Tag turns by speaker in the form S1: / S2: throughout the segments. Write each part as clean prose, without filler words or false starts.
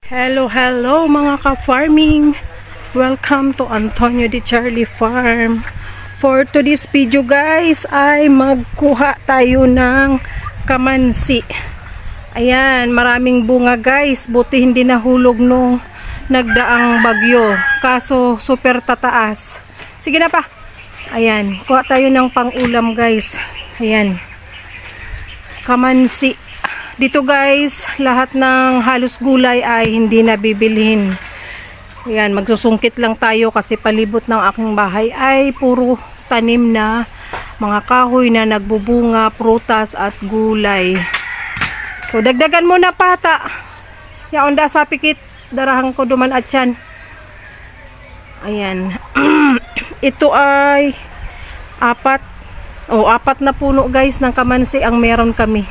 S1: Hello mga ka-farming! Welcome to Antonio Di Charlie Farm. For today's video guys ay magkuha tayo ng kamansi. Ayan, maraming bunga guys. Buti hindi nahulog nung nagdaang bagyo. Kaso super tataas. Sige na pa. Ayan, kuha tayo ng pang-ulam guys. Ayan. Kamansi. Dito guys, lahat ng halos gulay ay hindi na bibilhin. Ayan, magsusungkit lang tayo kasi palibot ng aking bahay ay puro tanim na mga kahoy na nagbubunga, prutas at gulay. So dagdagan mo na pata. Ya onda sa pikit, darahang ko duman at yan. Ayan. Ito ay apat na puno guys ng kamansi ang meron kami.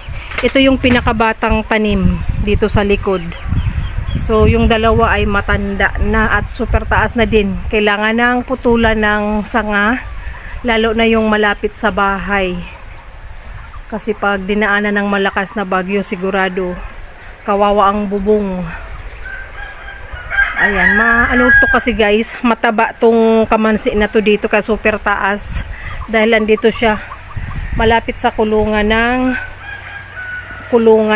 S1: Ito yung pinakabatang tanim dito sa likod. So yung dalawa ay matanda na at super taas na din. Kailangan ng putulan ng sanga, lalo na yung malapit sa bahay. Kasi pag dinaanan ng malakas na bagyo, sigurado kawawa ang bubong. Ayan, ano to kasi guys, mataba tong kamansi na to dito kasi super taas. Dahil andito siya malapit sa kulungan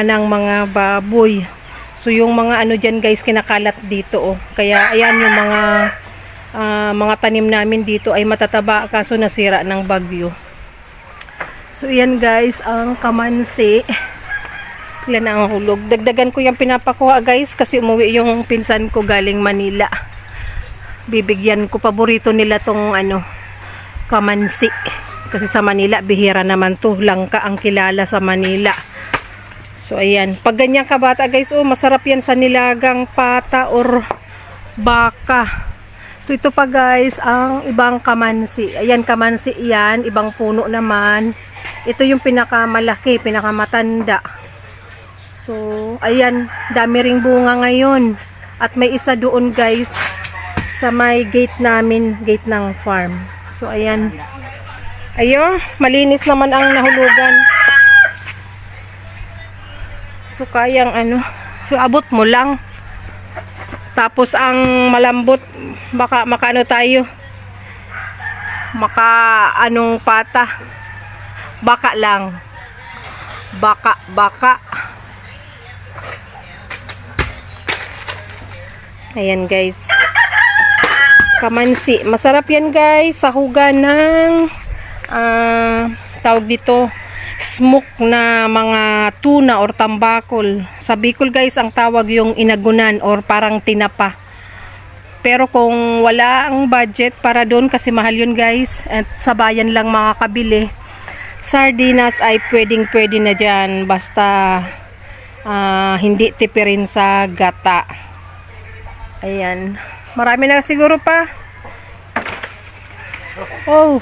S1: ng mga baboy. So yung mga ano dyan guys, kinakalat dito oh. Kaya ayan yung mga tanim namin dito ay matataba kaso nasira ng bagyo. So ayan guys ang kamansi. Ilan na ang hulog. Dagdagan ko yung pinapakuha guys kasi umuwi yung pinsan ko galing Manila. Bibigyan ko, paborito nila tong kamansi. Kasi sa Manila bihira naman to, langka ang kilala sa Manila. So ayan, pag ganyan kabata guys, masarap yan sa nilagang pata or baka. So ito pa guys, ang ibang kamansi. Ayan, kamansi yan, ibang puno naman. Ito yung pinakamalaki, pinakamatanda. So ayan, dami ring bunga ngayon. At may isa doon guys, sa may gate namin, gate ng farm. So ayan. Ayun, malinis naman ang nahulugan. So kayang so abot mo lang. Tapos ang malambot, baka makaano tayo. Anong pata. Baka lang. Baka. Ayan guys. Kamansi. Masarap yan guys. Sahugan ng tawag dito, smoke na mga tuna or tambakol. Sa Bicol guys, ang tawag yung inagunan or parang tinapa. Pero kung wala ang budget para doon kasi mahal yun guys, at sa bayan lang makakabili, sardinas ay pwede na dyan. Basta hindi tipirin sa gata. Ayan. Marami na siguro pa. Oh.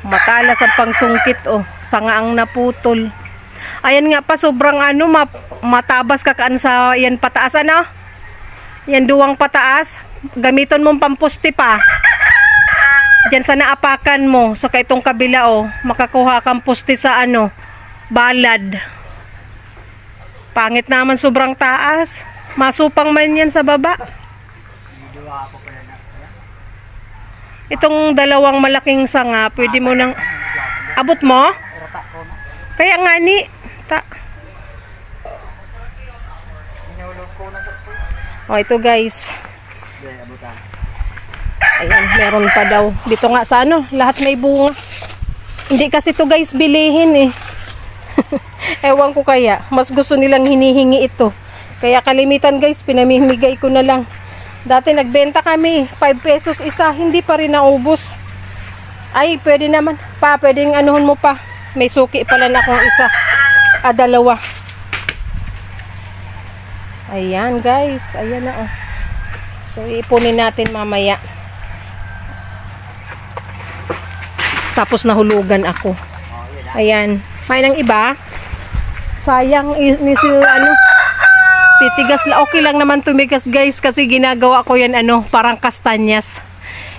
S1: Matalas ang pangsungkit sanga ang naputol. Ayan nga pa, sobrang matabas kakaan sa yan pataas yan duwang pataas, gamiton mong pampusti pa diyan sa naapakan mo. So itong kabila makakuha kang pusti sa balad. Pangit naman, sobrang taas, masupang man yan sa baba. Itong dalawang malaking sanga, pwede mo nang abot mo? Kaya nga ni ito guys. Ayan, meron pa daw. Dito nga sa lahat may bunga. Hindi kasi to guys bilihin Ewan ko kaya, mas gusto nilang hinihingi ito. Kaya kalimitan guys, pinamimigay ko na lang. Dati nagbenta kami 5 pesos isa, hindi pa rin naubos. Ay, pwede naman pa, pwedeng anuhon mo pa. May suki pala na akong isa, dalawa. Ayan guys, ayan na So ipunin natin mamaya. Tapos nahulugan ako. Ayan, may nang iba. Sayang titigas na, okay lang naman tumigas guys kasi ginagawa ko yan parang kastanyas.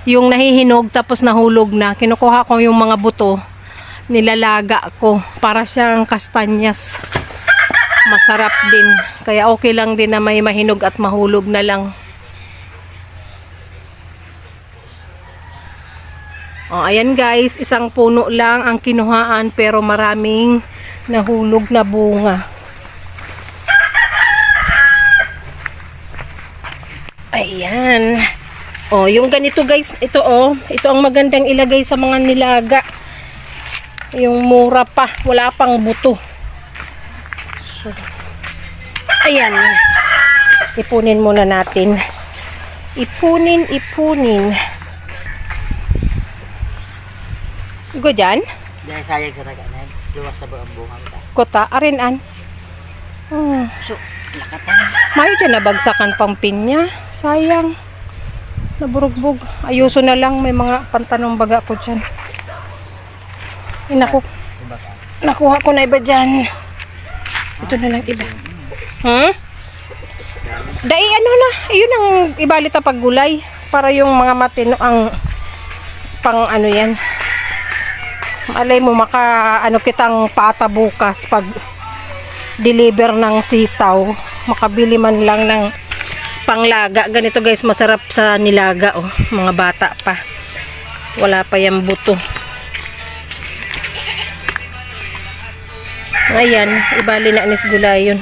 S1: Yung nahihinog tapos nahulog na, kinukuha ko yung mga buto, nilalaga ko para siyang kastanyas. masarap din. Kaya okay lang din na may mahinog at mahulog na lang. Oh, ayan guys, isang puno lang ang kinuhaan pero maraming nahulog na bunga. Ayan. Oh, yung ganito guys, ito ang magandang ilagay sa mga nilaga. Yung mura pa, wala pang buto. So, ayan. Ipunin muna natin. Ipunin. Igo dyan?
S2: Dahil sayang sa naganan, luwas sa buong bunga kita.
S1: Kota, arinan.
S2: So, lakatan.
S1: Mayo dyan nabagsakan pang pinya. Sayang. Naburugbog. Ayuso na lang. May mga pantanong baga ko dyan. Nakuha ko na iba dyan. Ito na lang iba. Dai ano na. Ayun ang ibalita paggulay. Para yung mga matino ang pang ano yan. Malay mo kitang pata bukas pag deliver ng sitaw. Makabili man lang ng panglaga. Ganito guys, masarap sa nilaga mga bata pa. Wala pa yung buto. Ayan, ibali na anis gulayon.